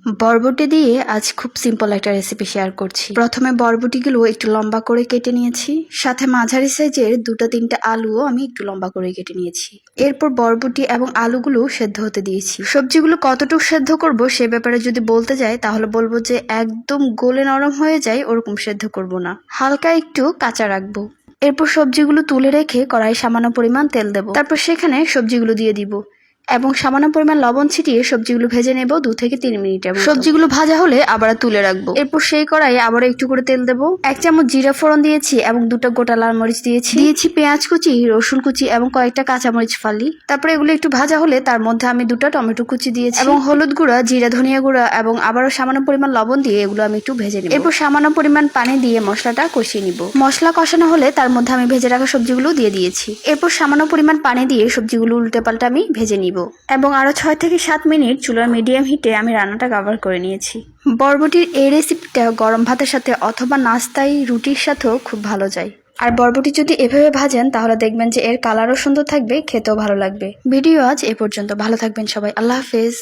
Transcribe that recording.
বরবটি দিয়ে আজ খুব সিম্পল একটা রেসিপি শেয়ার করছি। প্রথমে বরবটিগুলো একটু লম্বা করে কেটে নিয়েছি, সাথে মাঝারি সাইজের 2-3টা আলুও আমি একটু লম্বা করে কেটে নিয়েছি। এরপর বরবটি এবং আলুগুলো সেদ্ধ হতে দিয়েছি। সবজিগুলো কতটুকু সেদ্ধ করব সে ব্যাপারে যদি বলতে যাই তাহলে বলবো যে একদম গলে নরম হয়ে যায় ওরকম সেদ্ধ করব না, হালকা একটু কাঁচা রাখবো। এরপর সবজিগুলো তুলে রেখে কড়াই সামান্য পরিমাণ তেল দেবো, তারপর সেখানে সবজিগুলো দিয়ে দিব এবং সামান্য পরিমাণ লবণ ছিটিয়ে সবজিগুলো ভেজে নেব 2 থেকে 3 মিনিটের মতো। সবজিগুলো ভাজা হলে আবার তুলে রাখবো। এরপর সেই কড়াইয়ে আবার একটু করে তেল দেবো, 1 চামচ জিরা ফোড়ন দিয়েছি এবং 2টা গোটা লাল মরিচ দিয়েছি পেঁয়াজ কুচি, রসুন কুচি এবং কয়েকটা কাঁচামরিচ ফালি। তারপরে এগুলো একটু ভাজা হলে তার মধ্যে আমি 2টা টমেটো কুচি দিয়েছি এবং হলুদ গুঁড়া, জিরা ধনিয়া গুঁড়া এবং আবারও সামান্য পরিমাণ লবণ দিয়ে এগুলো আমি একটু ভেজে নেব। এরপর সামান্য পরিমাণ পানি দিয়ে মশলাটা কষিয়ে নিব। মশলা কষানো হলে তার মধ্যে আমি ভেজে রাখা সবজিগুলো দিয়ে দিয়েছি। এরপর সামান্য পরিমাণ পানি দিয়ে সবজিগুলো উল্টে পাল্টে আমি ভেজে নিব এবং আরো 6 থেকে 7 মিনিট চুলার মিডিয়াম হিটে আমি রান্নাটা কভার করে নিয়েছি। বরবটির এই রেসিপিটা গরম ভাতের সাথে অথবা নাস্তায়, রুটির সাথেও খুব ভালো যায়। আর বরবটি যদি এভাবে ভাজেন তাহলে দেখবেন যে এর কালারও সুন্দর থাকবে, খেতেও ভালো লাগবে। ভিডিও আজ এ পর্যন্ত। ভালো থাকবেন সবাই। আল্লাহ হাফেজ।